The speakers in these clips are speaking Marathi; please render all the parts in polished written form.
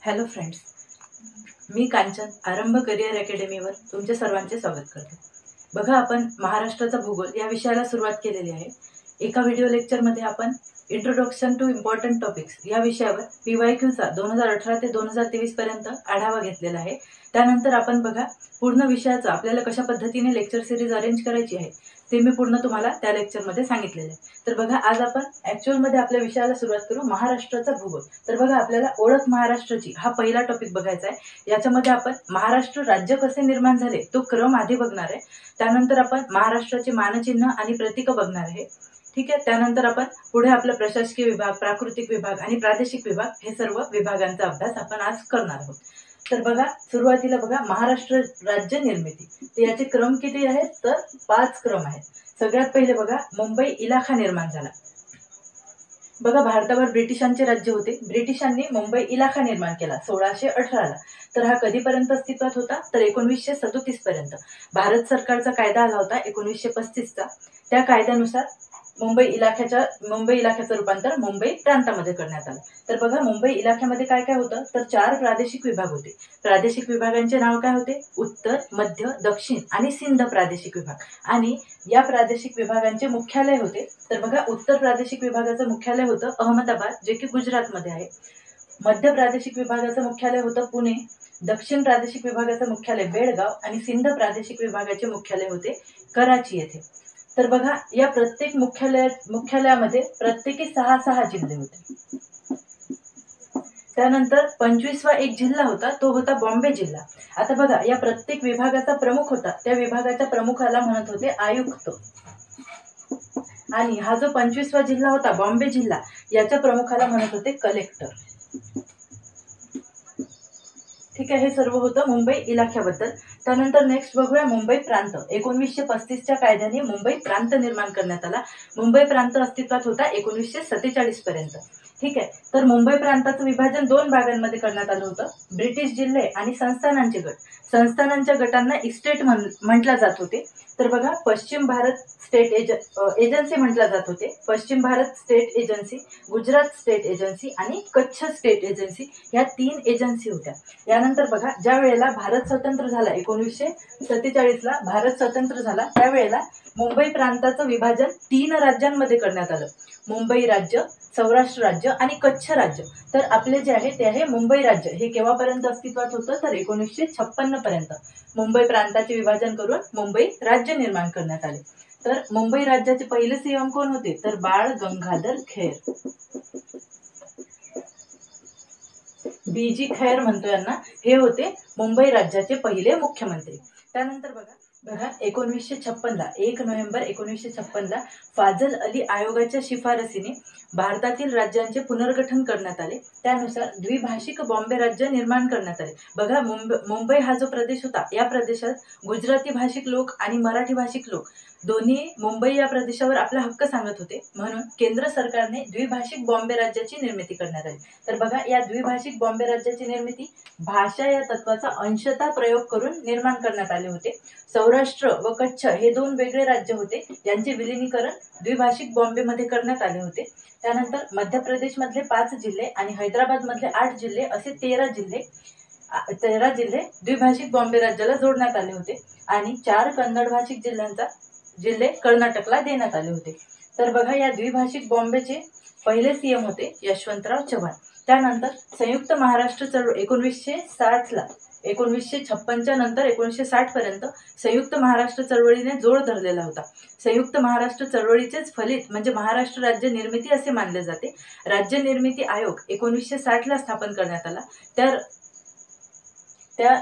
हॅलो फ्रेंड्स, मी कांचन आरंभ करिअर अकॅडमीवर तुमच्या सर्वांचे स्वागत करते। बघा, आपण महाराष्ट्राचा भूगोल या विषयाला सुरुवात केलेली आहे। एका व्हिडिओ लेक्चरमध्ये आपण इंट्रोडक्शन टू इम्पॉर्टंट टॉपिक्स या विषयावर PYQचा 2018 ते 2023 पर्यंत आढावा घेतलेला आहे। त्यानंतर आपण बघा पूर्ण विषयाचा आपल्याला कशा पद्धतीने लेक्चर सिरीज अरेंज करायची आहे ते मी पूर्ण तुम्हाला त्या लेक्चरमध्ये सांगितलेले आहे। तर बघा, आज आपण ॲक्च्युअल मध्ये आपल्या विषयाला सुरुवात करू, महाराष्ट्राचा भूगोल। तर बघा, आपल्याला ओळख महाराष्ट्राची हा पहिला टॉपिक बघायचा आहे। याच्यामध्ये आपण महाराष्ट्र राज्य कसे निर्माण झाले तो क्रम आधी बघणार आहे। त्यानंतर आपण महाराष्ट्राचे मानचिन्ह आणि प्रतीक बघणार आहे। ठीक आहे, त्यानंतर आपण पुढे आपला प्रशासकीय विभाग, प्राकृतिक विभाग आणि प्रादेशिक विभाग हे सर्व विभागांचा अभ्यास आपण आज करणार आहोत। तर बघा, सुरुवातीला बघा महाराष्ट्र राज्य निर्मिती। तर याचे क्रम किती आहेत? तर 5 क्रम आहेत। सगळ्यात पहिले बघा, मुंबई इलाखा निर्माण झाला। बघा, भारतावर ब्रिटिशांचे राज्य होते। ब्रिटिशांनी मुंबई इलाखा निर्माण केला 1618 ला। तर हा कधीपर्यंत अस्तित्वात होता? तर 1937 पर्यंत। भारत सरकारचा कायदा आला होता 1935 चा। त्या कायद्यानुसार मुंबई इलाख्याचं रूपांतर मुंबई प्रांतामध्ये करण्यात आलं। तर बघा, मुंबई इलाख्यामध्ये काय काय होतं? तर 4 प्रादेशिक विभाग होते। प्रादेशिक विभागांचे नाव काय होते? उत्तर, मध्य, दक्षिण आणि सिंध प्रादेशिक विभाग। आणि या प्रादेशिक विभागांचे मुख्यालय होते। तर बघा, उत्तर प्रादेशिक विभागाचं मुख्यालय होतं अहमदाबाद, जे की गुजरातमध्ये आहे। मध्य प्रादेशिक विभागाचं मुख्यालय होतं पुणे। दक्षिण प्रादेशिक विभागाचं मुख्यालय बेळगाव आणि सिंध प्रादेशिक विभागाचे मुख्यालय होते कराची येथे। तर बघा, या प्रत्येक मुख्यालयामध्ये प्रत्येकी 6 जिल्हे होते। त्यानंतर 25वा एक जिल्हा होता, तो होता बॉम्बे जिल्हा। आता बघा, या प्रत्येक विभागाचा प्रमुख होता, त्या विभागाच्या प्रमुखाला म्हणत होते आयुक्त। आणि हा जो 25वा जिल्हा होता बॉम्बे जिल्हा, याच्या प्रमुखाला म्हणत होते कलेक्टर। ठीक आहे, हे सर्व होतं मुंबई इलाख्याबद्दल। त्यानंतर नेक्स्ट बघूया मुंबई प्रांत। 1935 च्या कायद्याने मुंबई प्रांत निर्माण करण्यात आला। मुंबई प्रांत अस्तित्वात होता 1947 पर्यंत। ठीक आहे, तर मुंबई प्रांताचं विभाजन 2 भागांमध्ये करण्यात आलं होतं, ब्रिटिश जिल्हे आणि संस्थानांचे गट। संस्थानांच्या गटांना इस्टेट म्हटलं जात होते। तर बघा, पश्चिम भारत स्टेट एजन्सी म्हटलं जात होते। पश्चिम Bharat state agency, Gujarat state agency आणि कच्छ स्टेट एजन्सी ह्या 3 एजन्सी होत्या। यानंतर बघा, ज्या वेळेला भारत स्वतंत्र झाला 1947 ला भारत स्वतंत्र झाला, त्यावेळेला मुंबई प्रांताचं विभाजन 3 राज्यांमध्ये करण्यात आलं, मुंबई राज्य, सौराष्ट्र राज्य आणि कच्छ राज्य। तर आपले जे आहे ते आहे मुंबई राज्य। हे केव्हापर्यंत अस्तित्वात होतं? तर 1956 पर्यंत मुंबई प्रांताचे विभाजन करून मुंबई राज्य निर्माण करण्यात आले। तर मुंबई राज्याचे पहिले सीएम कोण होते? तर बाळ गंगाधर खेर, BG खैर म्हणतो यांना। हे होते मुंबई राज्याचे पहिले मुख्यमंत्री। त्यानंतर बघा 1956 ला 1 नोव्हेंबर 1956 ला फाजल अली आयोगाच्या शिफारसीने भारतातील राज्यांचे पुनर्गठन करण्यात आले। त्यानुसार द्विभाषिक बॉम्बे राज्य निर्माण करण्यात आले। बघा, मुंबई हा जो प्रदेश होता, या प्रदेशात गुजराती भाषिक लोक आणि मराठी भाषिक लोक दोन्ही मुंबई या प्रदेशावर आपला हक्क सांगत होते, म्हणून केंद्र सरकारने द्विभाषिक बॉम्बे राज्याची निर्मिती करण्यात आली। तर बघा, या द्विभाषिक बॉम्बे राज्याची निर्मिती भाषा या तत्वाचा अंशतः प्रयोग करून निर्माण करण्यात आले होते। सौराष्ट्र व कच्छ हे 2 वेगळे राज्य होते, यांचे विलीनीकरण द्विभाषिक बॉम्बे मध्ये करण्यात आले होते। त्यानंतर मध्य प्रदेश मधले 5 जिल्हे आणि हैदराबाद मधले 8 जिल्हे असे 13 जिल्हे द्विभाषिक बॉम्बे राज्याला जोडण्यात आले होते आणि 4 कन्नड भाषिक जिल्हे कर्नाटकला देण्यात आले होते। तर बघा, या द्विभाषिक बॉम्बेचे पहिले सीएम होते यशवंतराव चव्हाण। त्यानंतर संयुक्त महाराष्ट्र चळवळ 1960 ला 1956 नंतर 1960 पर्यंत संयुक्त महाराष्ट्र चळवळीने जोर धरलेला होता। संयुक्त महाराष्ट्र चळवळीचेच फलित म्हणजे महाराष्ट्र राज्य निर्मिती असे मानले जाते। राज्य निर्मिती आयोग 1960 ला स्थापन करण्यात आला। त्या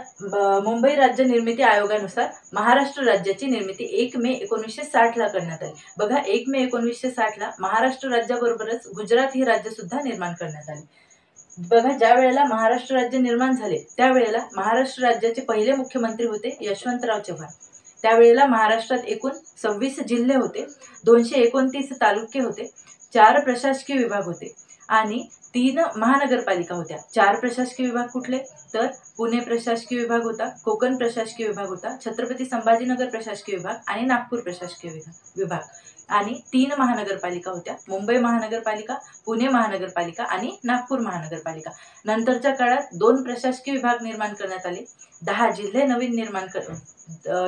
मुंबई राज्य निर्मिती आयोगानुसार महाराष्ट्र राज्याची निर्मिती 1 मे 1960 ला करण्यात आली। बघा, 1 मे 1960 ला महाराष्ट्र राज्याबरोबरच गुजरात हे राज्य सुद्धा निर्माण करण्यात आले। बघा, ज्या वेळेला महाराष्ट्र राज्य निर्माण झाले, त्यावेळेला महाराष्ट्र राज्याचे पहिले मुख्यमंत्री होते यशवंतराव चव्हाण। त्यावेळेला महाराष्ट्रात एकूण 26 जिल्हे होते, 229 तालुके होते, 4 प्रशासकीय विभाग होते आणि 3 महानगरपालिका होत्या. 4 प्रशासकीय विभाग कुठले, तर पुणे प्रशासकीय विभाग होता, कोकण प्रशासकीय विभाग होता, छत्रपती संभाजीनगर प्रशासकीय विभाग आणि नागपूर प्रशासकीय विभाग आणि 3 महानगरपालिका होत्या, मुंबई महानगरपालिका, पुणे महानगरपालिका आणि नागपूर महानगरपालिका. नंतरच्या काळात 2 प्रशासकीय विभाग निर्माण करण्यात आले. 10 जिल्हे नवीन निर्माण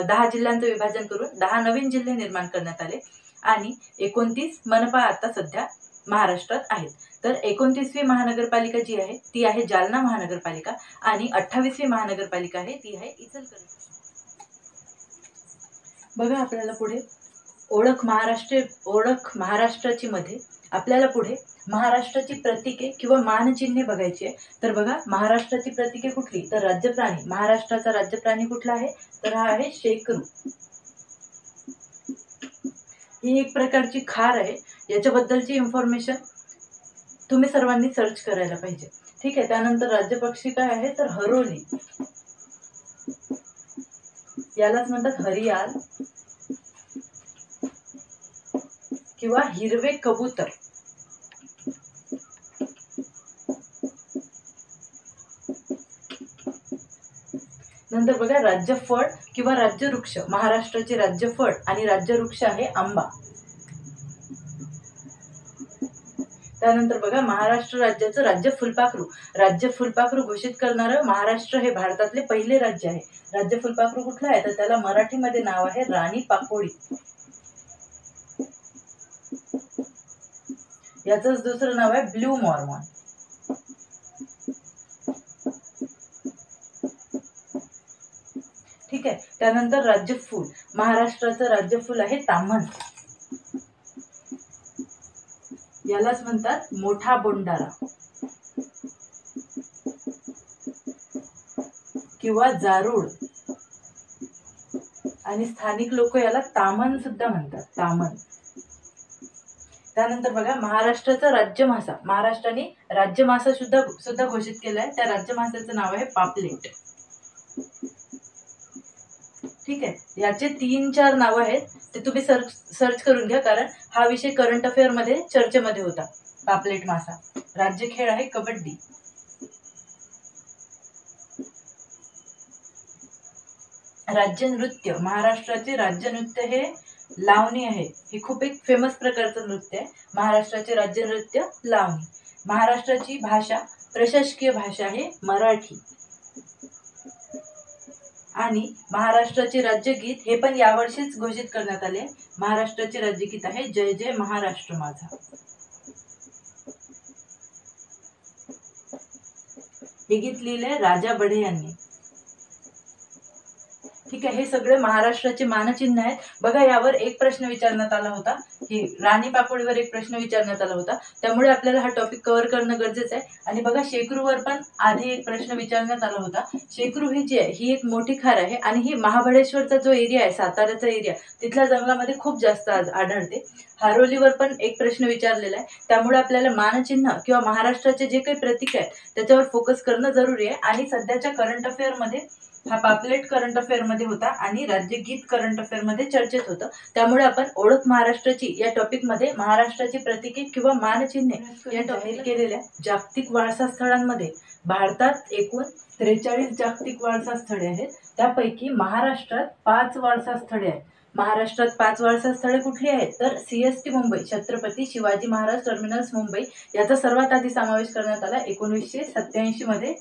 10 जिल्ह्यांचं विभाजन करून 10 नवीन जिल्हे निर्माण करण्यात आले आणि 29 मनपा आता सध्या महाराष्ट्रात आहेत. तर 29वी महानगरपालिका जी आहे ती आहे जालना महानगरपालिका आणि 28वी महानगरपालिका आहे ती आहे इचलकरंजी. बघा आपल्याला पुढे ओळख महाराष्ट्राची मध्ये आपल्याला पुढे महाराष्ट्राची प्रतीके किंवा मानचिन्हे बघायची आहे. तर बघा महाराष्ट्राची प्रतीके कुठली, तर राज्यप्राणी. महाराष्ट्राचा राज्यप्राणी कुठला आहे, तर हा आहे शेकरू. ही एक प्रकारची खार आहे. याच्याबद्दलची इन्फॉर्मेशन तुम्ही सर्वांनी सर्च करायला पाहिजे. ठीक आहे. त्यानंतर राज्यपक्षी काय आहे, तर हरोली. यालाच म्हणतात हरियाल किंवा हिरवे कबूतर. नंतर बघा राज्यफळ किंवा राज्यवृक्ष. महाराष्ट्राचे राज्यफळ आणि राज्यवृक्ष आहे आंबा. त्यानंतर बघा महाराष्ट्र राज्याचं राज्य फुलपाखरू. राज्य फुलपाखरू घोषित करणारं महाराष्ट्र हे भारतातले पहिले राज्य आहे. राज्य फुलपाखरू कुठलं आहे, तर त्याला मराठीमध्ये नाव आहे राणी पाकोळी. याचंच दुसरं नाव आहे ब्ल्यू मॉर्मॉन. ठीक आहे. त्यानंतर राज्यफूल. महाराष्ट्राचं राज्यफूल आहे ताम्हण. यालाच म्हणतात मोठा बोंडारा किंवा जारूड आणि स्थानिक लोक याला तामण सुद्धा म्हणतात, तामण. त्यानंतर बघा महाराष्ट्राचा राज्यमासा. महाराष्ट्राने राज्यमासा सुद्धा घोषित केलाय. त्या राज्यमासाचं नाव आहे पापलेट. ठीक आहे. याचे 3-4 नाव आहेत, ते तुम्ही सर्च करून घ्या, कारण हा विषय करंट अफेअर मध्ये चर्चेमध्ये होता. पापलेट मासा. राज्य खेळ आहे कबड्डी. राज्य नृत्य. महाराष्ट्राचे राज्य नृत्य हे लावणी आहे. हे खूप एक फेमस प्रकारचं नृत्य आहे. महाराष्ट्राचे राज्य नृत्य लावणी. महाराष्ट्राची भाषा, प्रशासकीय भाषा आहे मराठी. आणि महाराष्ट्राचे राज्यगीत हे पण यावर्षीच घोषित करण्यात आले. महाराष्ट्राचे राज्यगीत आहे जय जय महाराष्ट्र माझा. हे गीत लिहिले राजा बढे यांनी. ठीक आहे. हे सगळे महाराष्ट्राचे मानचिन्ह आहेत. बघा यावर एक प्रश्न विचारण्यात आला होता, की राणी पाकोळीवर एक प्रश्न विचारण्यात आला होता, त्यामुळे आपल्याला हा टॉपिक कव्हर करणं गरजेचं आहे. आणि बघा शेकरूवर पण आधी एक प्रश्न विचारण्यात आला होता. शेकरू ही जी आहे ही एक मोठी खार आहे आणि ही महाबळेश्वरचा जो एरिया आहे, साताऱ्याचा एरिया, तिथल्या जंगलामध्ये खूप जास्त आढळते. हारोलीवर पण एक प्रश्न विचारलेला आहे. त्यामुळे आपल्याला मानचिन्ह किंवा महाराष्ट्राचे जे काही प्रतीक आहेत त्याच्यावर फोकस करणं जरुरी आहे. आणि सध्याच्या करंट अफेअर मध्ये हा पापलेट करंट अफेअर मध्ये होता आणि राज्यगीत करंट अफेअर मध्ये चर्चेत होतं. त्यामुळे आपण ओळख महाराष्ट्राची या टॉपिक मध्ये महाराष्ट्राची प्रतीके किंवा मानचिन्हे या टॉपिक केलेल्या जागतिक वारसा स्थळांमध्ये भारतात एकूण 43 जागतिक वारसा स्थळे आहेत. त्यापैकी महाराष्ट्रात 5 वारसा स्थळे आहेत. महाराष्ट्रात 5 वारसा स्थळे कुठली आहेत, तर CST मुंबई, छत्रपती शिवाजी महाराज टर्मिनल्स मुंबई याचा सर्वात आधी समावेश करण्यात आला 1987 मध्ये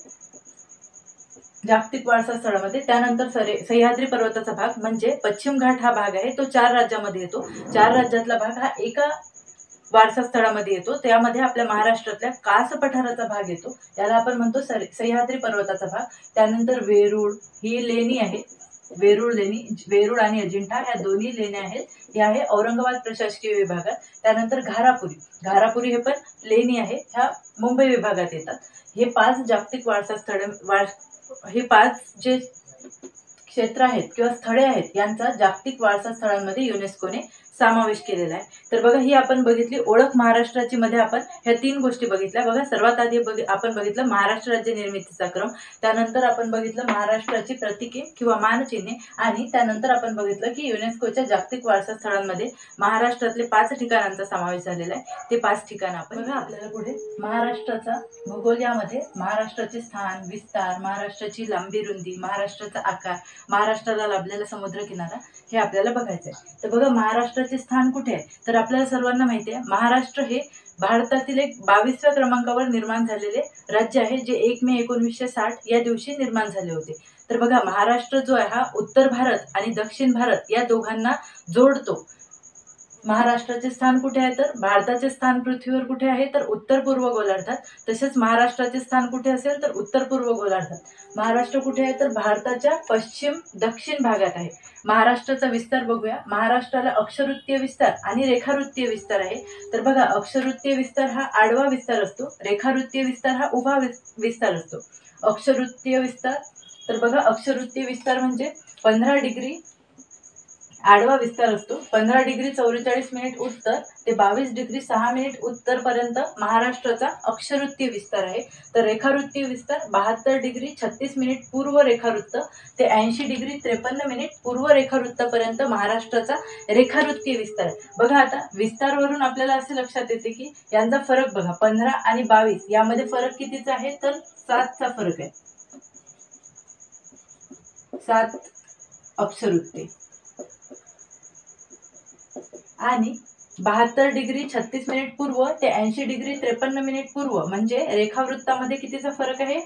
जागतिक वारसा स्थळामध्ये. त्यानंतर सह्याद्री पर्वताचा भाग म्हणजे पश्चिम घाट हा भाग आहे, तो 4 राज्यामध्ये येतो. 4 राज्यातला भाग हा एका वारसा स्थळामध्ये येतो. त्यामध्ये आपल्या महाराष्ट्रातल्या कास पठाराचा भाग येतो, त्याला आपण म्हणतो सह्याद्री पर्वताचा भाग. त्यानंतर वेरूळ ही लेणी आहे. वेरूळ लेणी, वेरूळ आणि अजिंठा ह्या दोन्ही लेण्या आहेत. हे आहे औरंगाबाद प्रशासकीय विभागात. त्यानंतर घारापुरी हे पण लेणी आहे, ह्या मुंबई विभागात येतात. हे 5 जागतिक वारसा स्थळे, हे 5 जे क्षेत्र आहेत किंवा स्थळे आहेत यांचा जागतिक वारसा स्थळांमध्ये युनेस्कोने समावेश केलेला आहे। तर बघा ही आपण बघितली ओळख महाराष्ट्राची मध्ये आपण ह्या 3 गोष्टी बघितल्या। बघा सर्वात आधी आपण बघितलं महाराष्ट्र राज्य निर्मितीचा क्रम, त्यानंतर आपण बघितलं महाराष्ट्राची प्रतीके किंवा मानचिन्हे आणि त्यानंतर आपण बघितलं की युनेस्कोच्या जागतिक वारसा स्थळांमध्ये महाराष्ट्रातले 5 ठिकाणांचा समावेश झालेला आहे। ते 5 ठिकाण आपण बघा आपल्याला पुढे महाराष्ट्राचा भूगोल यामध्ये महाराष्ट्राचे स्थान, विस्तार, महाराष्ट्राची लांबी रुंदी, महाराष्ट्राचा आकार, महाराष्ट्राला लाभलेला समुद्र किनारा हे आपल्याला बघायचं आहे। तर बघा महाराष्ट्राचे स्थान कुठे आहे, तर आपल्याला सर्वांना माहिती आहे महाराष्ट्र हे भारतातील एक 22व्या क्रमांकावर निर्माण झालेले राज्य आहे, जे 1 मे 1960 या दिवशी निर्माण झाले होते। तर बघा महाराष्ट्र जो आहे हा उत्तर भारत आणि दक्षिण भारत या दोघांना जोडतो। महाराष्ट्राचे स्थान कुठे आहे, तर भारताचे स्थान पृथ्वीवर कुठे आहे, तर उत्तर पूर्व गोलार्धात। तसेच महाराष्ट्राचे स्थान कुठे असेल, तर उत्तर पूर्व गोलार्धात। महाराष्ट्र कुठे आहे, तर भारताच्या पश्चिम दक्षिण भागात आहे। महाराष्ट्राचा विस्तार बघूया। महाराष्ट्राला अक्षवृत्तीय विस्तार आणि रेखावृत्तीय विस्तार आहे। तर बघा अक्षवृत्तीय विस्तार हा आडवा विस्तार असतो, रेखावृत्तीय विस्तार हा उभा विस्तार असतो। अक्षवृत्तीय विस्तार, तर बघा अक्षवृत्तीय विस्तार म्हणजे 15 डिग्री आडवा विस्तार असतो, 15 डिग्री 44 मिनिट उत्तर ते 22 डिग्री 6 मिनिट उत्तर पर्यंत महाराष्ट्राचा अक्षवृत्तीय विस्तार आहे। तर रेखावृत्तीय विस्तार 72 डिग्री 36 मिनिट पूर्व रेखावृत्त ते 80 डिग्री 53 मिनिट पूर्व रेखावृत्तापर्यंत महाराष्ट्राचा रेखावृत्तीय विस्तार आहे। बघा आता विस्तारवरून आपल्याला असे लक्षात येते की यांचा फरक बघा 15 आणि 22 यामध्ये फरक कितीचा आहे, तर 7चा फरक आहे, 7 अक्षवृत्ती आणि 72 डिग्री 36 मिनिट पूर्व ते 80 डिग्री 53 मिनिट पूर्व म्हणजे रेखावृत्तामध्ये कितीचा फरक आहे,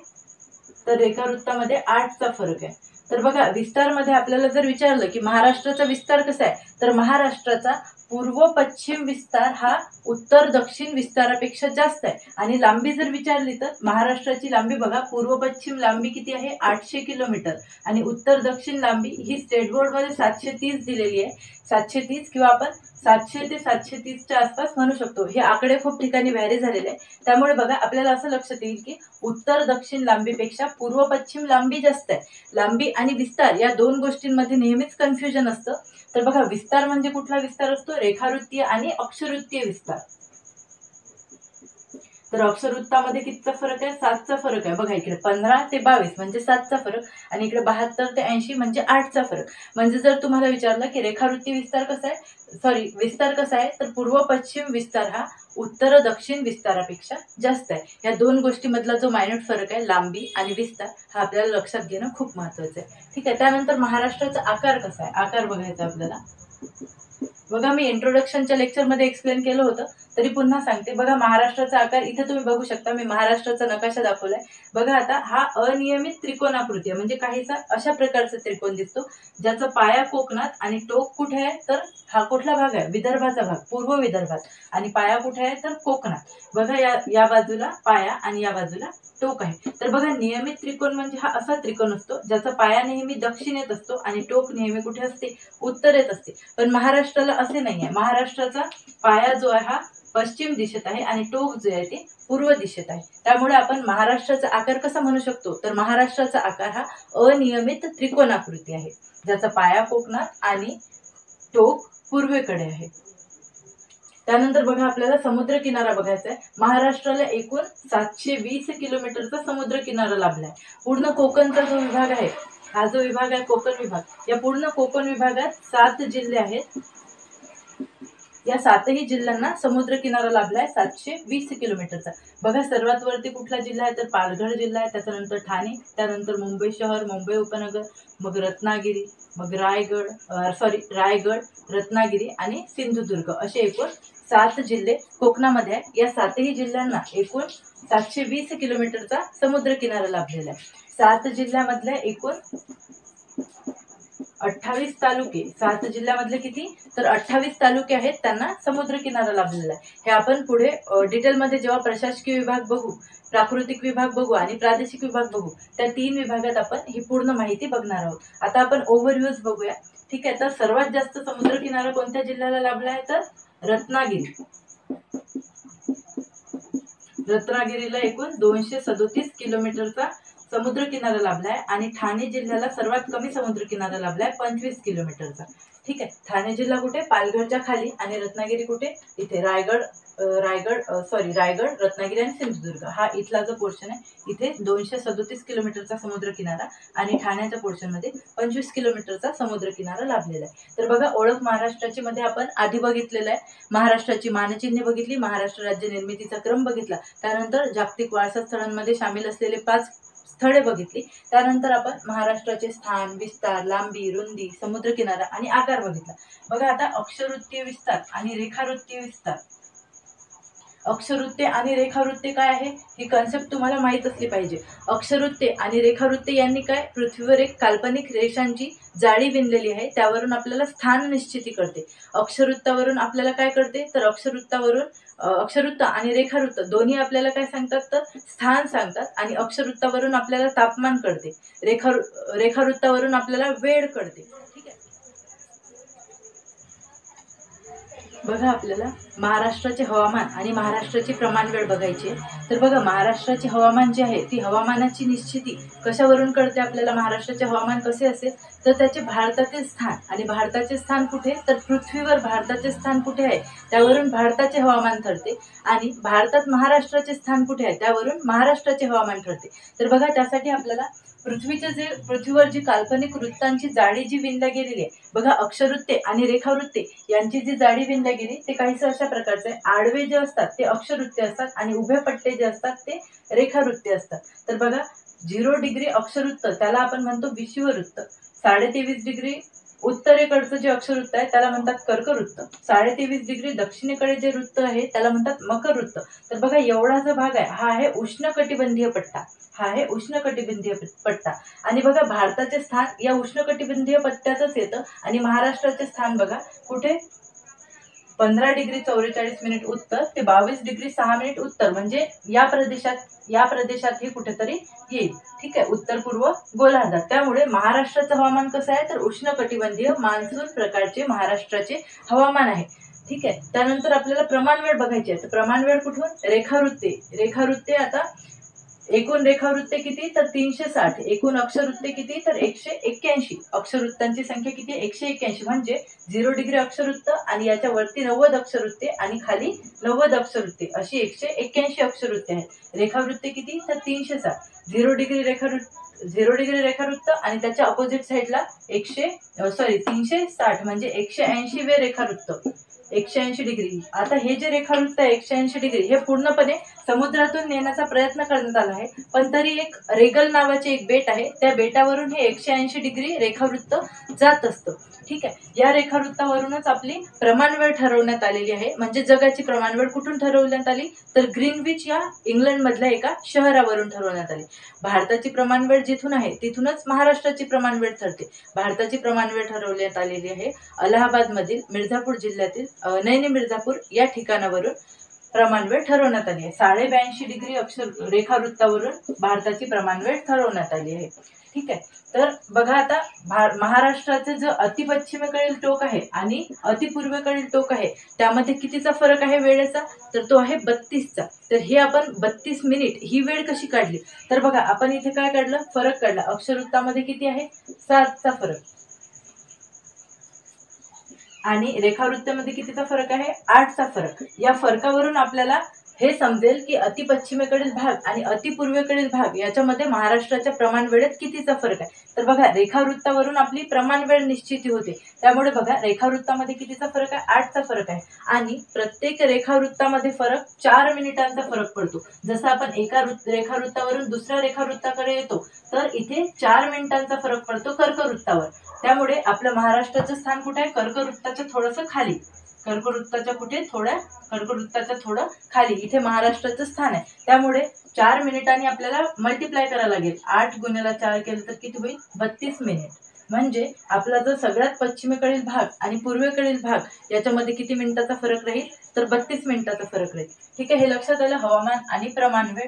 तर रेखावृत्तामध्ये 8चा फरक आहे। तर बघा विस्तारमध्ये आपल्याला जर विचारलं की महाराष्ट्राचा विस्तार कसा आहे, तर महाराष्ट्राचा पूर्व पश्चिम विस्तार हा उत्तर दक्षिण विस्तारापेक्षा जास्त आहे। आणि लांबी जर विचारली तर महाराष्ट्राची लांबी बघा पूर्व पश्चिम लांबी किती आहे, 800 किलोमीटर आणि उत्तर दक्षिण लांबी ही स्टेट बोर्ड मध्ये 730 दिलेली आहे। 730 किंवा आपण 700 ते 730च्या आसपास म्हणू शकतो। हे आकडे खूप ठिकाणी व्हॅरी झालेले आहे, त्यामुळे बघा आपल्याला असं लक्षात येईल की उत्तर दक्षिण लांबीपेक्षा पूर्व पश्चिम लांबी जास्त आहे। लांबी आणि विस्तार या 2 गोष्टींमध्ये नेहमीच कन्फ्युजन असतं। तर बघा विस्तार म्हणजे कुठला विस्तार असतो, रेखावृत्तीय आणि अक्षवृत्तीय विस्तार। तर अक्षवृत्तामध्ये कितीचा फरक आहे, 7चा फरक आहे। बघा इकडे 15 ते 22 म्हणजे 7चा फरक आणि इकडे 72 ते 80 म्हणजे 8चा फरक। म्हणजे जर तुम्हाला विचारलं की रेखावृत्तीय विस्तार कसा आहे, विस्तार कसा आहे, तर पूर्व पश्चिम विस्तार हा उत्तर दक्षिण विस्तारापेक्षा जास्त आहे। या 2 गोष्टींमधला जो मायन्यूट फरक आहे लांबी आणि विस्तार हा आपल्याला लक्षात घेणं खूप महत्त्वाचं आहे। ठीक आहे, त्यानंतर महाराष्ट्राचा आकार कसा आहे, आकार बघायचा आपल्याला। बघा मी इंट्रोडक्शनच्या लेक्चरमध्ये एक्सप्लेन केलं होतं, तरी पुन्हा सांगते। बघा महाराष्ट्राचा आकार इथे तुम्ही बघू शकता, मी महाराष्ट्राचा नकाशा दाखवलाय। बघा आता हा अनियमित त्रिकोणाकृती आहे, म्हणजे काहीसा अशा प्रकारचा त्रिकोण दिसतो ज्याचा पाया कोकणात आणि टोक कुठे आहे, तर हा कुठला भाग आहे, विदर्भाचा भाग, पूर्व विदर्भात, आणि पाया कुठे आहे, तर कोकणात। बघा या बाजूला पाया आणि या बाजूला टोक आहे। तर बघा नियमित त्रिकोण म्हणजे हा असा त्रिकोण असतो ज्याचा पाया नेहमी दक्षिणेत असतो आणि टोक नेहमी कुठे असते, उत्तरेत असते। पण महाराष्ट्राला असे नाहीये, महाराष्ट्राचा पाया जो आहे हा पश्चिम दिशेत आहे आणि टोक जे आहे ते पूर्व दिशेत आहे। त्यामुळे आपण महाराष्ट्राचा आकार कसा म्हणू शकतो, तर महाराष्ट्राचा आकार हा अनियमित त्रिकोणाकृती आहे ज्याचा पाया कोकणात आणि टोक पूर्वेकडे आहे। त्यानंतर बघा आपल्याला समुद्र किनारा बघायचा आहे। महाराष्ट्राला एकूण 720 किलोमीटरचा समुद्र किनारा लाभलाय। पूर्ण कोकणचा जो विभाग आहे, हा जो विभाग आहे कोकण विभाग, या पूर्ण कोकण विभागात 7 जिल्हे आहेत। या 7ही जिल्ह्यांना समुद्र किनारा लाभलाय 720 किलोमीटरचा। बघा सर्वात वरती कुठला जिल्हा आहे, तर पालघर जिल्हा आहे, त्याच्यानंतर ठाणे, त्यानंतर मुंबई शहर, मुंबई उपनगर, मग रत्नागिरी, मग रायगड, रत्नागिरी आणि सिंधुदुर्ग असे एकूण 7 जिल्हे कोकणामध्ये आहे। या 7ही जिल्ह्यांना एकूण 720 किलोमीटरचा समुद्र किनारा लाभलेला आहे। 7 जिल्ह्यामधले एकूण 28 तालुके, 7 जिल्ह्यामधले किती, तर 28 तालुके आहेत, त्यांना समुद्र किनारा लाभलेला आहे। हे आपण पुढे डिटेलमध्ये जेव्हा प्रशासकीय विभाग बघू, प्राकृतिक विभाग बघू आणि प्रादेशिक विभाग बघू, त्या 3 विभागात आपण ही पूर्ण माहिती बघणार आहोत। आता आपण ओव्हरव्ह्यूज बघूया। ठीक आहे, तर सर्वात जास्त समुद्र किनारा कोणत्या जिल्ह्याला लाभला आहे, तर रत्नागिरी। रत्नागिरीला एकूण 237 किलोमीटरचा समुद्र किनारा लाभलाय आणि ठाणे जिल्ह्याला सर्वात कमी समुद्र किनारा लाभलाय 25 किलोमीटरचा. ठीक आहे. ठाणे जिल्हा कुठे? पालघरच्या खाली. आणि रत्नागिरी कुठे? इथे रायगड, रत्नागिरी आणि सिंधुदुर्ग हा इथला जो पोर्शन आहे इथे 237 किलोमीटरचा समुद्र किनारा आणि ठाण्याच्या पोर्शन मध्ये 25 किलोमीटरचा समुद्र किनारा लाभलेला आहे. तर बघा, ओळख महाराष्ट्राची मध्ये आपण आधी बघितलेलं आहे. महाराष्ट्राची मानचिन्हे बघितली, महाराष्ट्र राज्य निर्मितीचा क्रम बघितला, त्यानंतर जागतिक वारसा स्थळांमध्ये सामील असलेले 5 स्थळे बघितली, त्यानंतर आपण महाराष्ट्राचे स्थान, विस्तार, लांबी, रुंदी, समुद्र किनारा आणि आकार बघितला. बघा आता अक्षरवृत्तीय विस्तार आणि रेखावृत्तीय विस्तार. अक्षरवृत्ते आणि रेखावृत्ते काय आहे ही कन्सेप्ट तुम्हाला माहित असली पाहिजे. अक्षरवृत्ते आणि रेखावृत्ते यांनी काय, पृथ्वीवर एक काल्पनिक रेषांची जाळी विणलेली आहे, त्यावरून आपल्याला स्थान निश्चिती कळते. अक्षरवृत्तावरून आपल्याला काय कळते, तर अक्षरवृत्त आणि रेखावृत्त दोन्ही आपल्याला काय सांगतात, तर स्थान सांगतात. आणि अक्षरवृत्तावरून आपल्याला तापमान कळते, रेखावृत्तावरून आपल्याला वेळ कळते. ठीक आहे. बघा, आपल्याला महाराष्ट्राचे हवामान आणि महाराष्ट्राची प्रमाण वेळ बघायची आहे. तर बघा, महाराष्ट्राचे हवामान जे आहे ती हवामानाची निश्चिती कशावरून कळते आपल्याला. महाराष्ट्राचे हवामान कसे असेल, तर त्याचे भारतातील स्थान, आणि भारताचे स्थान कुठे, तर पृथ्वीवर भारताचे स्थान कुठे आहे त्यावरून भारताचे हवामान ठरते. आणि भारतात महाराष्ट्राचे स्थान कुठे आहे त्यावरून महाराष्ट्राचे हवामान ठरते. तर बघा, त्यासाठी आपल्याला पृथ्वीवर जी काल्पनिक वृत्तांची जाळी जी विणल्या गेलेली आहे, बघा अक्षरवृत्ते आणि रेखावृत्ते यांची जी जाळी विणल्या गेली ते काहीसं अशा प्रकारचे आहे. आडवे जे असतात ते अक्षरवृत्ते असतात आणि उभे पट्टे जे असतात ते रेखावृत्ते असतात. तर बघा, 0 डिग्री अक्षरवृत्त त्याला आपण म्हणतो विषुववृत्त. 23.5 डिग्री उत्तरेकडचं जे अक्षरवृत्त आहे त्याला म्हणतात कर्कवृत्त. 23.5 डिग्री दक्षिणेकडे जे वृत्त आहे त्याला म्हणतात मकरवृत्त. तर बघा, एवढा जो भाग आहे हा आहे उष्णकटिबंधीय पट्टा. आणि बघा, भारताचे स्थान या उष्णकटिबंधीय पट्ट्यातच येतं. आणि महाराष्ट्राचे स्थान बघा कुठे, 15 डिग्री 44 मिनिट उत्तर ते 22 डिग्री 6 मिनिट उत्तर, म्हणजे या प्रदेशात हे कुठेतरी येईल. ठीक आहे, उत्तर पूर्व गोलार्धात. त्यामुळे महाराष्ट्राचं हवामान कसं आहे, तर उष्णकटिबंधीय मान्सून प्रकारचे महाराष्ट्राचे हवामान आहे. ठीक आहे. त्यानंतर आपल्याला प्रमाण वेळ बघायची आहे. तर प्रमाण वेळ कुठून, रेखावृत्ते आता एकूण रेखावृत्ते किती, तर 360. एकूण अक्षरवृत्ते किती, तर 181. अक्षरवृत्तांची संख्या किती, 181. म्हणजे 0 डिग्री अक्षरवृत्त आणि याच्या वरती 90 अक्षरवृत्ते आणि खाली 90 अक्षरवृत्ते अशी 181 अक्षरवृत्ते आहेत. रेखावृत्ते किती, तर 360. 0 डिग्री रेखावृत्त आणि त्याच्या अपोजिट साईडला 360 म्हणजे 180 वे रेखावृत्त, 180 डिग्री. आता हे जे रेखावृत्त आहे 180 डिग्री हे पूर्णपणे समुद्रातून नेण्याचा प्रयत्न करण्यात आला आहे, पण तरी एक रेगल नावाचे एक बेट आहे, त्या बेटावरून हे 180 डिग्री रेखावृत्त जात असतं. ठीक आहे. या रेखावृत्तावरूनच आपली प्रमाणवेळ ठरवण्यात आलेली आहे. म्हणजे जगाची प्रमाणवेळ कुठून ठरवण्यात आली, तर ग्रीनविच या इंग्लंड मधल्या एका शहरावरून ठरवण्यात आली. भारताची प्रमाणवेळ जिथून आहे तिथूनच महाराष्ट्राची प्रमाणवेळ ठरते. भारताची प्रमाणवेळ ठरवण्यात आलेली आहे अलाहाबाद मधील मिर्झापूर जिल्ह्यातील नैनी मिर्झापूर या ठिकाणावरून प्रमाणवेळ ठरवण्यात आली आहे. 82.5 डिग्री रेखावृत्तावरून भारताची प्रमाणवेळ ठरवण्यात आली आहे. ठीक आहे. तर बघा, आता महाराष्ट्राचे जो अतिपश्चिमेकडील टोक आहे आणि अतिपूर्वेकडील टोक आहे त्यामध्ये कितीचा फरक आहे वेळेचा, तर तो आहे 32चा. तर हे आपण 32 मिनिट ही वेळ कशी काढली, तर बघा आपण इथे काय काढलं, फरक काढला. अक्षरवृत्तामध्ये किती आहे, 7चा फरक आणि रेखावृत्तामध्ये कितीचा फरक आहे, 8चा फरक. या फरकावरून आपल्याला हे समजेल की अतिपश्चिमेकडील भाग आणि अतिपूर्वेकडील भाग याच्यामध्ये महाराष्ट्राच्या प्रमाण वेळेत कितीचा फरक आहे. तर बघा, रेखावृत्तावरून आपली प्रमाण वेळ निश्चिती होते. त्यामुळे बघा, रेखावृत्तामध्ये कितीचा फरक आहे, 8चा फरक आहे. आणि प्रत्येक रेखावृत्तामध्ये फरक 4 मिनिटांचा फरक पडतो. जसं आपण एका रेखावृत्तावरून दुसऱ्या रेखावृत्ताकडे येतो तर इथे 4 मिनिटांचा फरक पडतो कर्कवृत्तावर. त्यामुळे आपलं महाराष्ट्राचं स्थान कुठे आहे, कर्कवृत्ताच्या थोडंसं खाली. कर्कवृत्ताच्या थोडं खाली इथे महाराष्ट्राचं स्थान आहे. त्यामुळे 4 मिनिटांनी आपल्याला मल्टिप्लाय करायला लागेल. 8 गुणिले 4 केलं तर किती होईल, 32 मिनिट. म्हणजे आपला जो सगळ्यात पश्चिमेकडील भाग आणि पूर्वेकडील भाग याच्यामध्ये किती मिनिटाचा फरक राहील, तर 32 मिनिटाचा फरक राहील. ठीक आहे. हे लक्षात आलं, हवामान आणि प्रमाणवेळ.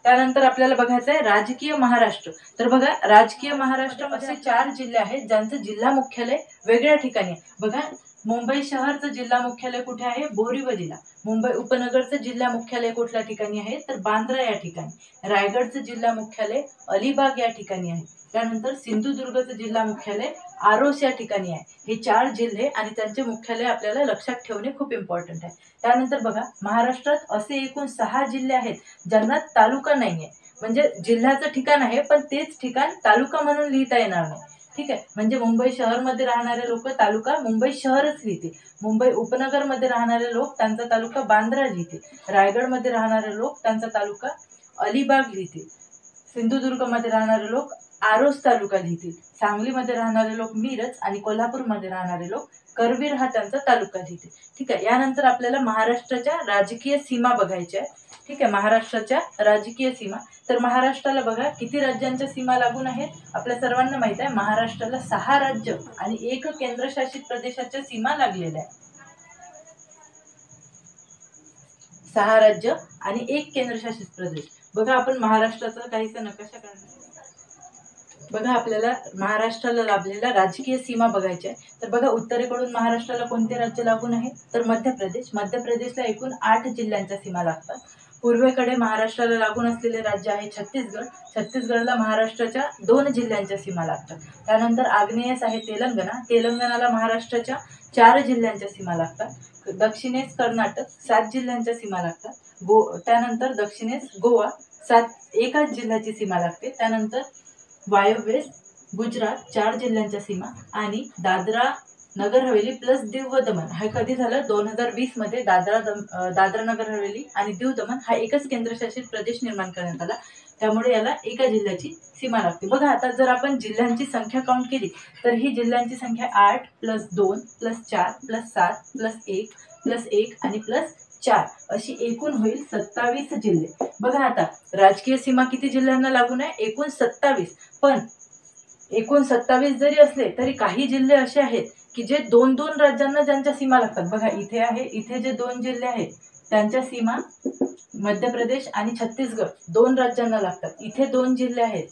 त्यानंतर आपल्याला बघायचं आहे राजकीय महाराष्ट्र. तर बघा, राजकीय महाराष्ट्रामध्ये 4 जिल्हे आहेत ज्यांचं जिल्हा मुख्यालय वेगळ्या ठिकाणी आहे. बघा, मुंबई शहरचं जिल्हा मुख्यालय कुठे आहे? बोरीवलीला. मुंबई उपनगरचं जिल्हा मुख्यालय कुठल्या ठिकाणी आहे? तर बांद्रा या ठिकाणी. रायगडचं जिल्हा मुख्यालय अलिबाग या ठिकाणी आहे. त्यानंतर सिंधुदुर्गचं जिल्हा मुख्यालय आरोस या ठिकाणी आहे. हे 4 जिल्हे आणि त्यांचे मुख्यालय आपल्याला लक्षात ठेवणे खूप इम्पॉर्टंट आहे. त्यानंतर बघा, महाराष्ट्रात असे एकूण 6 जिल्हे आहेत ज्यांना तालुका नाहीये. म्हणजे जिल्ह्याचं ठिकाण आहे पण तेच ठिकाण तालुका म्हणून लिहिता येणार नाही. ठीक आहे, म्हणजे मुंबई शहरमध्ये राहणारे लोक तालुका मुंबई शहरच लिहितील. मुंबई उपनगरमध्ये राहणारे लोक त्यांचा तालुका बांद्रा लिहितील. रायगडमध्ये राहणारे लोक त्यांचा तालुका अलिबाग लिहितील. सिंधुदुर्गमध्ये राहणारे लोक आरोस तालुका लिहितील. सांगलीमध्ये राहणारे लोक मिरज आणि कोल्हापूरमध्ये राहणारे लोक करवीर हा त्यांचा तालुका लिहितील. ठीक आहे, यानंतर आपल्याला महाराष्ट्राच्या राजकीय सीमा बघायच्या आहे. ठीक आहे, महाराष्ट्राच्या राजकीय सीमा. तर महाराष्ट्राला बघा किती राज्यांच्या सीमा लागून आहेत? आपल्या सर्वांना माहित आहे महाराष्ट्राला 6 राज्य आणि 1 केंद्रशासित प्रदेशाच्या सीमा लागलेल्या आहेत. 6 राज्य आणि 1 केंद्रशासित प्रदेश. बघा आपण महाराष्ट्राचा काहीसा नकाशा काढला. बघा आपल्याला महाराष्ट्राला लाभलेल्या राजकीय सीमा बघायच्या आहे. तर बघा उत्तरेकडून महाराष्ट्राला कोणते राज्य लागून आहे? तर मध्य प्रदेश. मध्य प्रदेशला एकूण 8 जिल्ह्यांच्या सीमा लागतात. पूर्वेकडे महाराष्ट्राला लागून असलेले राज्य आहे छत्तीसगड. छत्तीसगडला महाराष्ट्राच्या 2 जिल्ह्यांच्या सीमा लागतात. त्यानंतर आग्नेयेस आहे तेलंगणा. तेलंगणाला महाराष्ट्राच्या 4 जिल्ह्यांच्या सीमा लागतात. दक्षिणेस कर्नाटक 7 जिल्ह्यांच्या सीमा लागतात. त्यानंतर दक्षिणेस गोवा 1 जिल्ह्याची सीमा लागते. त्यानंतर वायव्येस गुजरात 4 जिल्ह्यांच्या सीमा आणि दादरा नगर हवेली प्लस दीव व दमण. हा कधी झालं? 2020 मध्ये दादरा नगर हवेली आणि दीव दमण हा एकच केंद्रशासित प्रदेश निर्माण करण्यात आला. त्यामुळे याला 1 जिल्ह्याची सीमा लागते. बघा आता जर आपण जिल्ह्यांची संख्या काउंट केली तर ही जिल्ह्यांची संख्या 8 plus 2 plus 4 plus 7 plus 1 plus 1 आणि प्लस 4 अशी एकूण होईल 27 जिल्हे. बघा आता राजकीय सीमा किती जिल्ह्यांना लागून आहे? एकूण 27. पण एकूण 27 जरी असले तरी काही जिल्हे असे आहेत की जे 2-2 राज्यांना ज्यांच्या सीमा लागतात. बघा इथे आहे, इथे जे 2 जिल्हे आहेत त्यांच्या सीमा मध्य प्रदेश आणि छत्तीसगड 2 राज्यांना लागतात. इथे 2 जिल्हे आहेत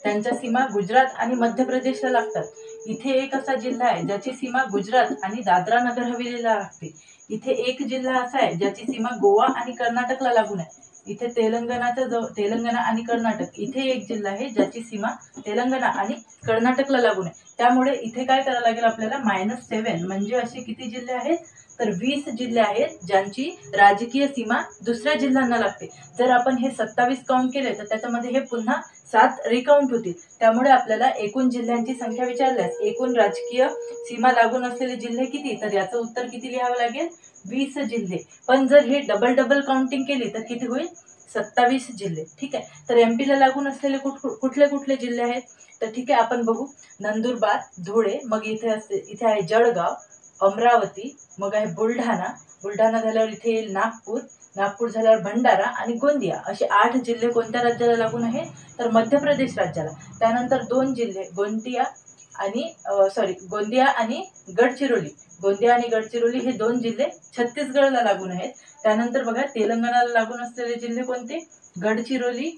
त्यांच्या सीमा गुजरात आणि मध्य प्रदेशला लागतात. इथे एक असा जिल्हा आहे ज्याची सीमा गुजरात आणि दादरा नगर हवेलीला लागते. इथे एक जिल्हा असा आहे ज्याची सीमा गोवा आणि कर्नाटकला लागून आहे. इथे तेलंगणा आणि कर्नाटक इथे एक जिल्हा आहे ज्याची सीमा तेलंगणा आणि कर्नाटकला लागून आहे. त्यामुळे इथे काय करायला लागेल आपल्याला? -7 म्हणजे असे किती जिल्हे आहेत? तर 20 जिल्हे आहेत ज्यांची राजकीय सीमा दुसऱ्या जिल्ह्यांना लागते. जर आपण हे 27 काउंट केले तर त्याच्यामध्ये हे पुन्हा 7 रिकाउंट होतील. त्यामुळे आपल्याला एकूण जिल्ह्यांची संख्या विचारल्यास एकूण राजकीय सीमा लागून असलेले जिल्हे किती? तर याचं उत्तर किती लिहावं लागेल? 20 जिल्हे. पण जर हे डबल काउंटिंग केली तर किती होईल? 27 जिल्हे. ठीक आहे, तर एमपीला लागून असलेले कुठले कुठले जिल्हे आहेत? तर ठीक आहे आपण बघू. नंदुरबार, धुळे, मग इथे आहे जळगाव, अमरावती, मग आहे बुलढाणा झाल्यावर इथे येईल नागपूर झाल्यावर भंडारा आणि गोंदिया असे 8 जिल्हे कोणत्या राज्याला लागून आहे? तर मध्य प्रदेश राज्याला. त्यानंतर 2 जिल्हे गोंदिया आणि गडचिरोली. गोंदिया आणि गडचिरोली हे 2 जिल्हे छत्तीसगडला लागून आहेत. त्यानंतर बघा तेलंगणाला लागून असलेले जिल्हे कोणते? गडचिरोली,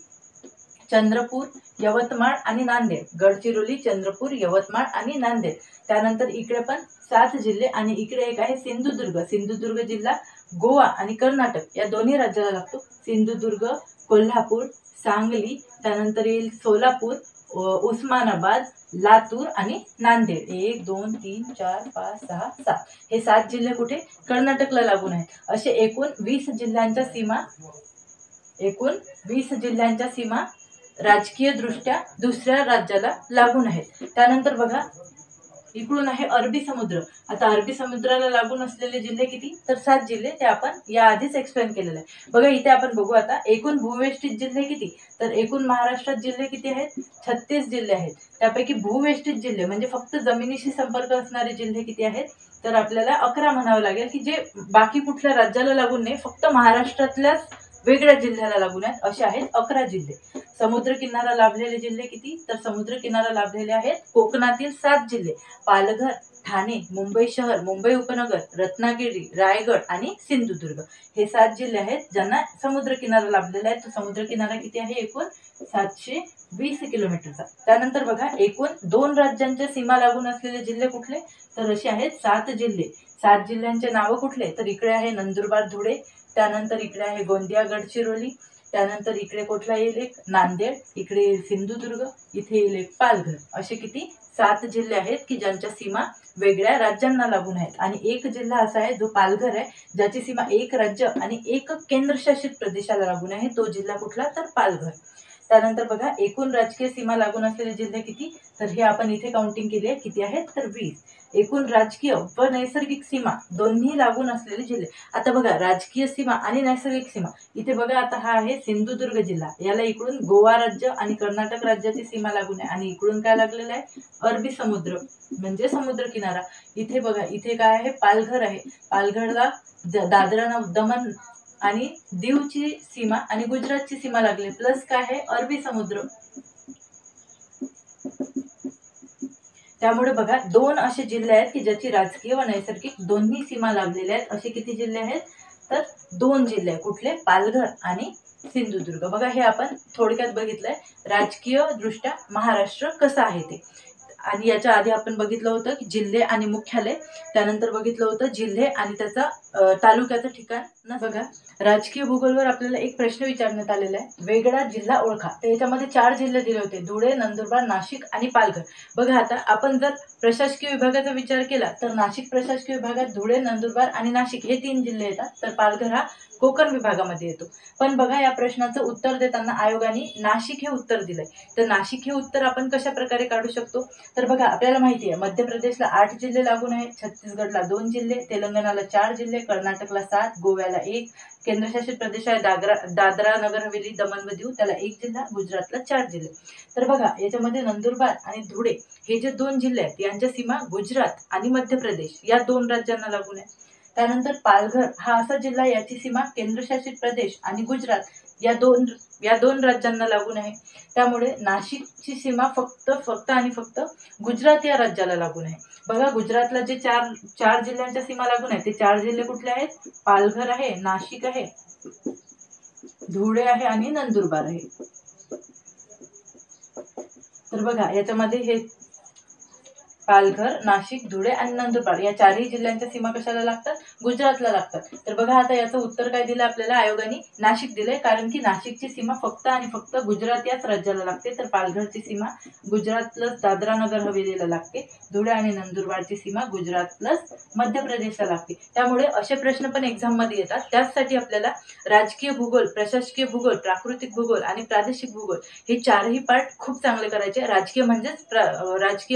चंद्रपूर, यवतमाळ आणि नांदेड. गडचिरोली, चंद्रपूर, यवतमाळ आणि नांदेड. त्यानंतर इकडे पण 7 जिल्हे आणि इकडे एक आहे सिंधुदुर्ग जिल्हा गोवा आणि कर्नाटक या दोन्ही राज्याला लागतो. सिंधुदुर्ग, कोल्हापूर, सांगली, त्यानंतर येईल सोलापूर, उस्मानाबाद, लातूर आणि नांदेड. 1 2 3 4 5 6 7 हे 7 जिल्हे कुठे? कर्नाटकला लागून आहेत. असे एकूण 20 जिल्ह्यांच्या सीमा राजकीय दृष्ट्या दुसऱ्या राज्याला लागून आहेत. त्यानंतर बघा इकडून आहे अरबी समुद्र. आता अरबी समुद्राला लागून असलेले जिल्हे किती? तर 7 जिल्हे. ते आपण याआधीच एक्सप्लेन केलेलं आहे. बघा इथे आपण बघू आता एकूण भूवेष्टित जिल्हे किती? तर एकूण महाराष्ट्रात जिल्हे किती आहेत? 36 जिल्हे आहेत. त्यापैकी भूवेष्टित जिल्हे म्हणजे फक्त जमिनीशी संपर्क असणारे जिल्हे किती आहेत? तर आपल्याला 11 म्हणावं लागेल की जे बाकी कुठल्या राज्याला लागून नाही, फक्त महाराष्ट्रातल्याच वेगळ्या जिल्ह्याला लागून आहेत असे आहेत 11 जिल्हे. समुद्र किनारा लाभलेले जिल्हे किती, तर समुद्र किनारा लाभलेले आहेत कोकणातील 7 जिल्हे, पालघर, ठाणे, मुंबई शहर, मुंबई उपनगर, रत्नागिरी, रायगड आणि सिंधुदुर्ग हे 7 जिल्हे आहेत ज्यांना समुद्र किनारा लाभलेला आहे. तो समुद्र किनारा किती आहे, एकूण 720 किलोमीटरचा. त्यानंतर बघा एकूण 2 राज्यांच्या सीमा लागून असलेले जिल्हे कुठले, तर असे आहेत 7 जिल्हे. 7 जिल्ह्यांचे नावं कुठले, तर इकडे आहे नंदुरबार धुळे, त्यानंतर इकडे आहे गोंदिया गडचिरोली, त्यानंतर इकडे कुठला येईल एक नांदेड, इकडे येईल सिंधुदुर्ग, इथे येईल एक पालघर. असे किती 7 जिल्हे आहेत की ज्यांच्या सीमा वेगळ्या राज्यांना लागून आहेत. आणि एक जिल्हा असा आहे जो पालघर आहे, ज्याची सीमा एक राज्य आणि एक केंद्रशासित प्रदेशाला लागून आहे. तो जिल्हा कुठला, तर पालघर. त्यानंतर बघा एकूण राजकीय सीमा लागून असलेले जिल्हे किती, तर हे आपण इथे काउंटिंग केली आहे, किती आहेत, तर 20. एकूण राजकीय व नैसर्गिक सीमा दोन्ही लागून असलेले जिल्हे. आता बघा राजकीय सीमा आणि नैसर्गिक सीमा, इथे बघा आता हा आहे सिंधुदुर्ग जिल्हा, याला इकडून गोवा राज्य आणि कर्नाटक राज्याची सीमा लागून आहे आणि इकडून काय लागलेलं आहे, अरबी समुद्र म्हणजे समुद्र किनारा. इथे बघा इथे काय आहे, पालघर आहे, पालघरला दादरा दमन आणि दीवची सीमा आणि गुजरातची सीमा लागली, प्लस काय आहे, अरबी समुद्र. त्यामुळे बघा 2 असे जिल्हे आहेत की ज्याची राजकीय व नैसर्गिक दोन्ही सीमा लाभलेल्या आहेत. असे किती जिल्हे आहेत, तर 2 जिल्हे. कुठले, पालघर आणि सिंधुदुर्ग. बघा हे आपण थोडक्यात बघितलंय राजकीय दृष्ट्या महाराष्ट्र कसं आहे ते. आणि याच्या आधी आपण बघितलं होतं की जिल्हे आणि मुख्यालय, त्यानंतर बघितलं होतं जिल्हे आणि त्याचा तालुक्याचं ठिकाण. बघा राजकीय भूगोलवर आपल्याला एक प्रश्न विचारण्यात आलेला आहे, वेगळा जिल्हा ओळखा. तर याच्यामध्ये 4 जिल्हे दिले होते, धुळे, नंदुरबार, नाशिक आणि पालघर. बघा आता आपण जर प्रशासकीय विभागाचा विचार केला तर नाशिक प्रशासकीय विभागात धुळे, नंदुरबार आणि नाशिक हे 3 जिल्हे येतात, तर पालघर हा कोकण विभागामध्ये येतो. पण बघा या प्रश्नाचं उत्तर देताना आयोगाने नाशिक हे उत्तर दिलंय. तर नाशिक हे उत्तर आपण कशा प्रकारे काढू शकतो, तर बघा आपल्याला माहिती आहे मध्य प्रदेशला 8 जिल्हे लागून आहेत, छत्तीसगडला 2 जिल्हे, तेलंगणाला 4 जिल्हे, कर्नाटकला 7, गोव्याला 1, केंद्रशासित प्रदेश आहे दादरा नगर हवेली दमण व दीव, त्याला 1 जिल्हा, गुजरातला 4 जिल्हे. तर बघा याच्यामध्ये नंदुरबार आणि धुळे हे जे 2 जिल्हे आहेत यांच्या सीमा गुजरात आणि मध्य प्रदेश या 2 राज्यांना लागून आहे. त्यानंतर पालघर हा असा जिल्हा याची सीमा केंद्रशासित प्रदेश आणि गुजरात या दोन राज्यांना लागून आहे. त्यामुळे नाशिकची सीमा फक्त आणि फक्त गुजरात या राज्याला लागून आहे. बघा गुजरातला जे चार जिल्ह्यांच्या सीमा लागून आहे ते 4 जिल्हे कुठले आहेत, पालघर आहे, नाशिक आहे, धुळे आहे आणि नंदुरबार आहे. तर बघा याच्यामध्ये हे पालघर, नाशिक, धुळे आणि नंदुरबार या 4ही जिल्ह्यांच्या सीमा कशाला लागतात, गुजरातला लागतात. तर बघा आता याचं उत्तर काय दिलं आपल्याला आयोगाने, नाशिक दिलंय, कारण की नाशिकची सीमा फक्त आणि फक्त गुजरात याच राज्याला लागते. तर पालघरची सीमा गुजरात प्लस दादरा नगर हवेलीला लागते, धुळे आणि नंदुरबारची सीमा गुजरात प्लस मध्य प्रदेशला लागते. त्यामुळे असे प्रश्न पण एक्झाम मध्ये येतात. त्यासाठी आपल्याला राजकीय भूगोल, प्रशासकीय भूगोल, प्राकृतिक भूगोल आणि प्रादेशिक भूगोल हे 4ही पार्ट खूप चांगले करायचे. राजकीय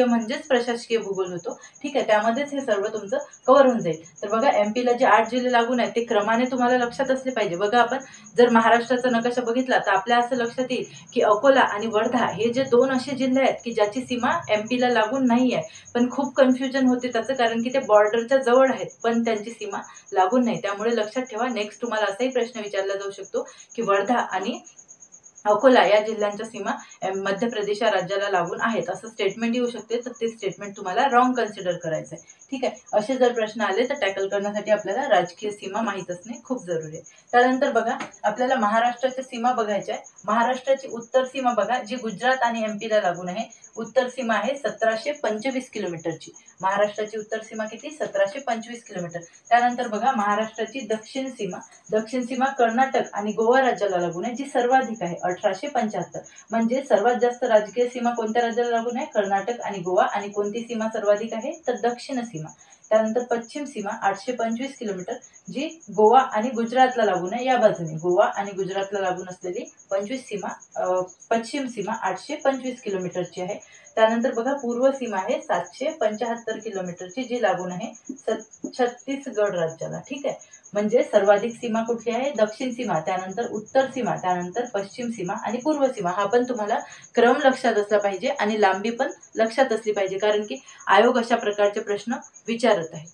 म्हणजेच प्रशासकीय भूगोल होतो, ठीक आहे, त्यामध्येच हे सर्व तुमचं कव्हर होऊन जाईल. तर बघा एमपीला जे 8 जिल्हे लागून आहेत ते क्रमाने तुम्हाला लक्षात असले पाहिजे. बघा आपण जर महाराष्ट्राचा नकाशा बघितला तर आपल्या असं लक्षात येईल की अकोला आणि वर्धा हे जे 2 असे जिल्हे आहेत की ज्याची सीमा एमपीला लागून नाही आहे, पण खूप कन्फ्युजन होते त्याचं, कारण की ते बॉर्डरच्या जवळ आहेत पण त्यांची सीमा लागून नाही. त्यामुळे लक्षात ठेवा, नेक्स्ट तुम्हाला असाही प्रश्न विचारला जाऊ शकतो की वर्धा आणि अकोला या जिल्ह्यांच्या सीमा मध्य प्रदेश या राज्याला लागून आहेत असं स्टेटमेंट येऊ शकते. तर ते स्टेटमेंट तुम्हाला रॉंग कन्सिडर करायचं आहे, ठीक आहे. असे जर प्रश्न आले तर टॅकल करण्यासाठी आपल्याला राजकीय सीमा माहीत असणे खूप जरुरी आहे. त्यानंतर बघा आपल्याला महाराष्ट्राच्या सीमा बघायच्या आहे. महाराष्ट्राची उत्तर सीमा बघा जी गुजरात आणि एमपीला लागून आहे. उत्तर सीमा आहे 1725 किलोमीटरची. महाराष्ट्राची उत्तर सीमा किती, 1725 किलोमीटर. त्यानंतर बघा महाराष्ट्राची दक्षिण सीमा कर्नाटक आणि गोवा राज्याला लागून आहे, जी सर्वाधिक आहे 1875. म्हणजे सर्वात जास्त राजकीय सीमा कोणत्या राज्याला लागून आहे, कर्नाटक आणि गोवा. आणि कोणती सीमा सर्वाधिक आहे, तर दक्षिण सीमा. त्यानंतर पश्चिम सीमा 825 किलोमीटर, जी गोवा आणि गुजरातला लागून आहे. या बाजूने गोवा आणि गुजरातला लागून असलेली पश्चिम सीमा 825 किलोमीटरची आहे. त्यानंतर बघा पूर्व सीमा आहे 775 किलोमीटरची, जी लागून आहे छत्तीसगड राज्याला, ठीक आहे. म्हणजे सर्वाधिक सीमा कुठली आहे, दक्षिण सीमा, त्यानंतर उत्तर सीमा, त्यानंतर पश्चिम सीमा आणि पूर्व सीमा. हा पण तुम्हाला क्रम लक्षात असला पाहिजे आणि लांबी पण लक्षात असली पाहिजे, कारण की आयोग अशा प्रकारचे प्रश्न विचारत आहे.